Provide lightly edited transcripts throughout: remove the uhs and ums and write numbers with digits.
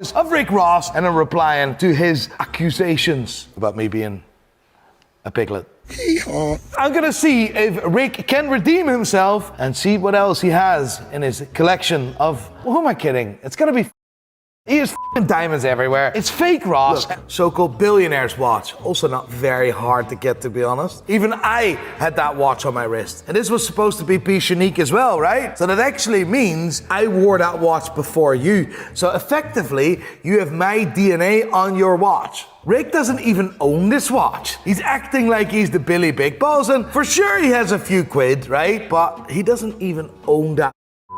of Rick Ross and I'm replying to his accusations about me being a piglet. I'm gonna see if Rick can redeem himself and see what else he has in his collection of, well, who am I kidding? It's gonna be he has diamonds everywhere. It's fake Ross. So-called billionaire's watch. Also not very hard to get, to be honest. Even I had that watch on my wrist. And this was supposed to be piece unique as well, right? So that actually means I wore that watch before you. So effectively, you have my DNA on your watch. Rick doesn't even own this watch. He's acting like he's the Billy Big Balls, and for sure he has a few quid, right? But he doesn't even own that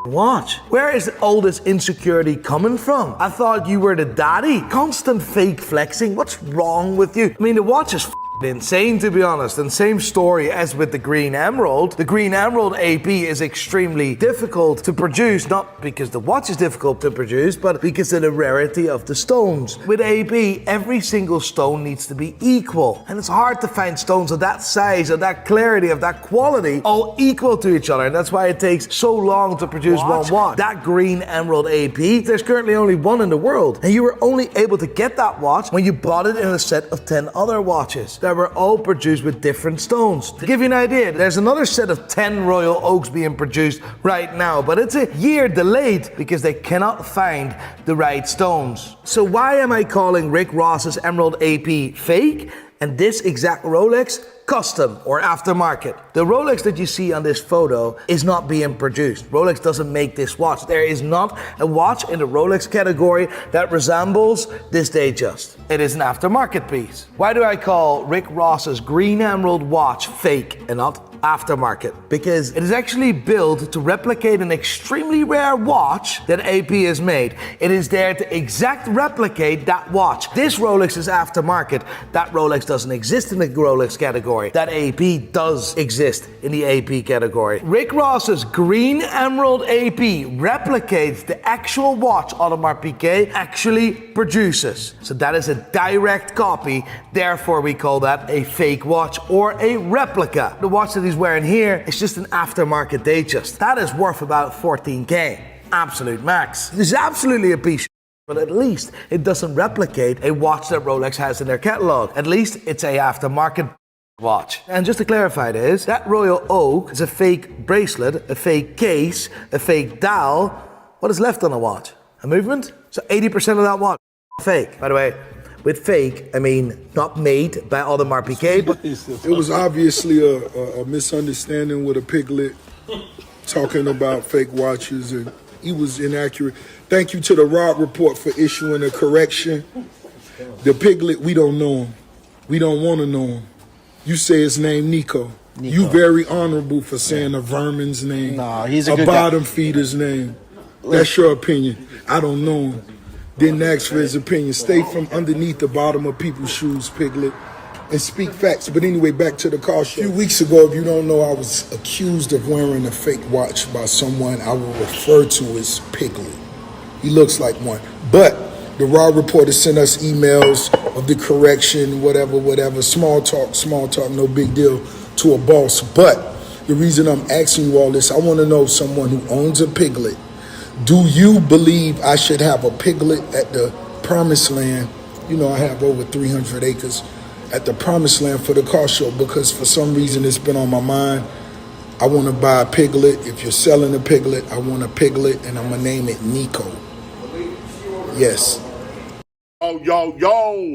watch. Where is all this insecurity coming from? I thought you were the daddy. Constant fake flexing. What's wrong with you? I mean, the watch is insane, to be honest. And same story as with the Green Emerald. The Green Emerald AP is extremely difficult to produce, not because the watch is difficult to produce, but because of the rarity of the stones. With AP, every single stone needs to be equal. And it's hard to find stones of that size, of that clarity, of that quality, all equal to each other. And that's why it takes so long to produce one watch. That Green Emerald AP, there's currently only one in the world. And you were only able to get that watch when you bought it in a set of 10 other watches that were all produced with different stones. To give you an idea, there's another set of 10 Royal Oaks being produced right now, but it's a year delayed because they cannot find the right stones. So why am I calling Rick Ross's Emerald AP fake and this exact Rolex custom or aftermarket? The Rolex that you see on this photo is not being produced. Rolex doesn't make this watch. There is not a watch in the Rolex category that resembles this Datejust. It is an aftermarket piece. Why do I call Rick Ross's Green Emerald watch fake and not aftermarket? Because it is actually built to replicate an extremely rare watch that AP has made. It is there to exact replicate that watch. This Rolex is aftermarket. That Rolex doesn't exist in the Rolex category. That AP does exist in the AP category. Rick Ross's Green Emerald AP replicates the actual watch Audemars Piguet actually produces. So that is a direct copy, therefore we call that a fake watch or a replica. The watch that he's wearing here is just an aftermarket Datejust. That is worth about 14K. Absolute max. This is absolutely a piece, but at least it doesn't replicate a watch that Rolex has in their catalog. At least it's a aftermarket watch. And just to clarify this, that Royal Oak is a fake bracelet, a fake case, a fake dial. What is left on the watch? A movement? So 80% of that watch, fake. By the way, with fake, I mean not made by Audemars Piguet, but it was obviously a misunderstanding with a Piglet talking about fake watches, and he was inaccurate. Thank you to the Rod Report for issuing a correction. The Piglet, we don't know him. We don't want to know him. You say his name, Nico. You very honorable for saying a vermin's name. Nah, he's a good bottom feeder's name. That's your opinion. I don't know him. Didn't ask for his opinion. Stay from underneath the bottom of people's shoes, Piglet, and speak facts. But anyway, back to the car show. A few weeks ago, if you don't know, I was accused of wearing a fake watch by someone I will refer to as Piglet. He looks like one. But the Raw reporter sent us emails of the correction, whatever. Small talk, no big deal to a boss. But the reason I'm asking you all this, I want to know someone who owns a Piglet. Do you believe I should have a Piglet at the Promised Land? You know, I have over 300 acres at the Promised Land for the car show because for some reason it's been on my mind. I want to buy a Piglet. If you're selling a Piglet, I want a Piglet, and I'm going to name it Nico. Yes. Yo,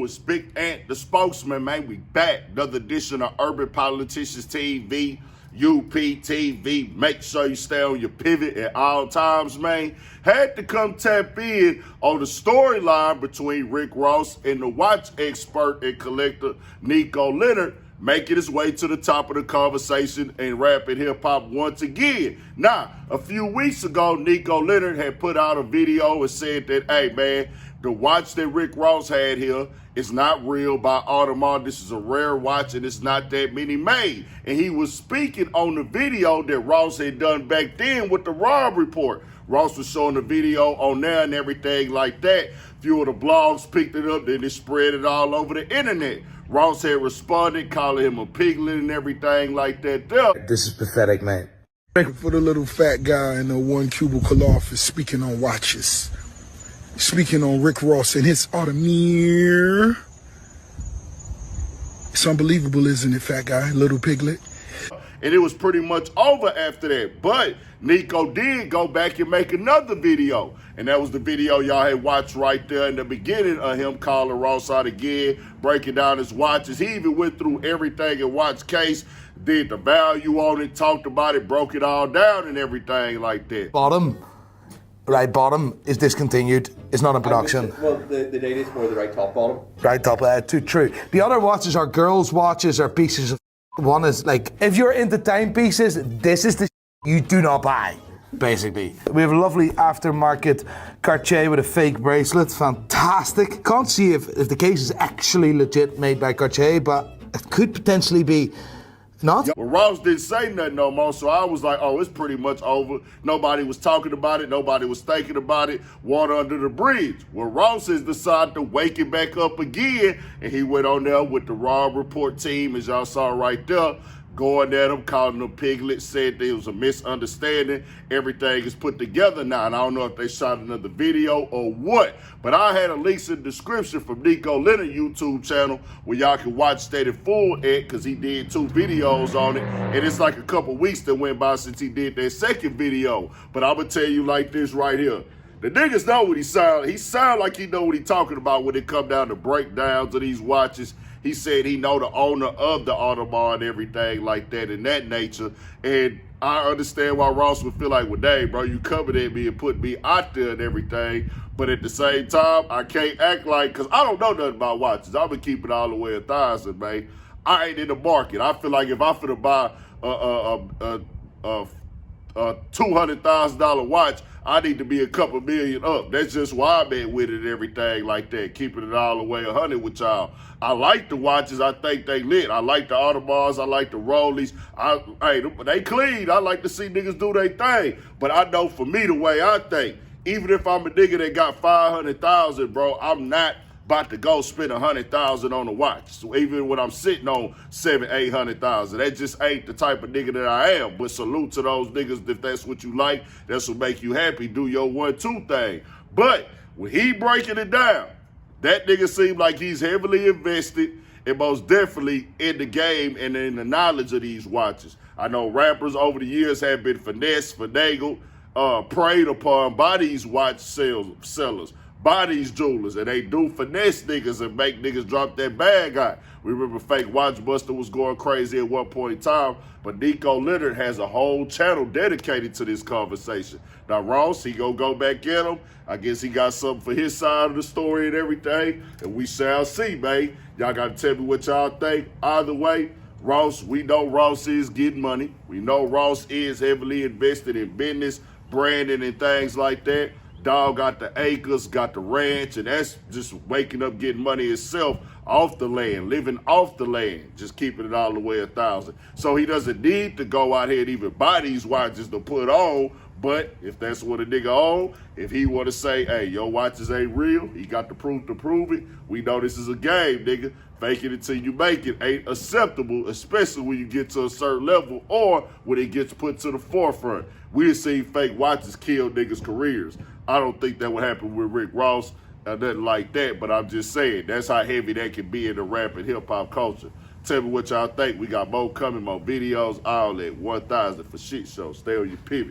it's Big Ant, the spokesman, man. We back. Another edition of Urban Politicians TV, UPTV. Make sure you stay on your pivot at all times, man. Had to come tap in on the storyline between Rick Ross and the watch expert and collector Nico Leonard, making his way to the top of the conversation in rap and hip hop once again. Now, a few weeks ago, Nico Leonard had put out a video and said that, hey, man, the watch that Rick Ross had here is not real by Audemars. This is a rare watch and it's not that many made. And he was speaking on the video that Ross had done back then with the Rob Report. Ross was showing the video on there and everything like that. A few of the blogs picked it up, then they spread it all over the internet. Ross had responded, calling him a piglet and everything like that there. this is pathetic, man. For the little fat guy in the one cubicle office speaking on watches. Speaking on Rick Ross and his Audemars. It's unbelievable, isn't it, fat guy, little piglet? And it was pretty much over after that. But Nico did go back and make another video. And that was the video y'all had watched right there in the beginning of him calling Ross out again, breaking down his watches. He even went through everything in watch case, did the value on it, talked about it, broke it all down and everything like that. Bottom is discontinued. It's not in production. Well, the date is for the right top bottom. Right top, too true. The other watches are girls' watches or pieces of. One is like, if you're into timepieces, this is the you do not buy, basically. We have a lovely aftermarket Cartier with a fake bracelet, fantastic. Can't see if the case is actually legit made by Cartier, but it could potentially be not. Well, Ross didn't say nothing no more, so I was like, oh, it's pretty much over. Nobody was talking about it. Nobody was thinking about it. Water under the bridge. Well, Ross has decided to wake it back up again, and he went on there with the Raw Report team, as y'all saw right there, going at him, calling them Piglet, said there was a misunderstanding. Everything is put together now, and I don't know if they shot another video or what, but I had a link in the description from Nico Leonard YouTube channel where y'all can watch that in full at, because he did 2 videos on it, and it's like a couple weeks that went by since he did that second video. But I'm gonna tell you like this right here. The niggas know what he sound. He sound like he know what he talking about when it come down to breakdowns of these watches. He said he know the owner of the Audemars and everything like that in that nature. And I understand why Ross would feel like, well, dang, bro, you covered at me and put me out there and everything. But at the same time, I can't act like, because I don't know nothing about watches. I'm going to keep it all the way 1,000, man. I ain't in the market. I feel like if I finna buy a $200,000 watch, I need to be a couple million up. That's just why I'm at with it and everything like that, keeping it all the way 100 with y'all. I like the watches. I think they lit. I like the Audemars. I like the Rollies. Hey, they clean. I like to see niggas do their thing. But I know for me, the way I think, even if I'm a nigga that got 500,000, bro, I'm not about to go spend 100,000 on a watch. So even when I'm sitting on 700,000-800,000, that just ain't the type of nigga that I am. But salute to those niggas. If that's what you like, that's what make you happy. Do your 1-2 thing. But when he breaking it down, that nigga seemed like he's heavily invested and most definitely in the game and in the knowledge of these watches. I know rappers over the years have been finessed, finagled, preyed upon by these watch sellers, by these jewelers, and they do finesse niggas and make niggas drop that bag out. We remember Fake Watch Buster was going crazy at one point in time, but Nico Leonard has a whole channel dedicated to this conversation. Now Ross, he gonna go back at him. I guess he got something for his side of the story and everything, and we shall see, man. Y'all gotta tell me what y'all think. Either way, Ross, we know Ross is getting money. We know Ross is heavily invested in business, branding, and things like that. Dog got the acres, got the ranch, and that's just waking up getting money itself off the land, living off the land, just keeping it all the way 1,000. So he doesn't need to go out here and even buy these watches to put on. But if that's what a nigga own, if he want to say, hey, your watches ain't real, he got the proof to prove it. We know this is a game, nigga. Fake it until you make it ain't acceptable, especially when you get to a certain level or when it gets put to the forefront. We've seen fake watches kill niggas' careers. I don't think that would happen with Rick Ross or nothing like that, but I'm just saying that's how heavy that can be in the rap and hip-hop culture. Tell me what y'all think. We got more coming, more videos, all at 1,000 for shit show. Stay on your pivot.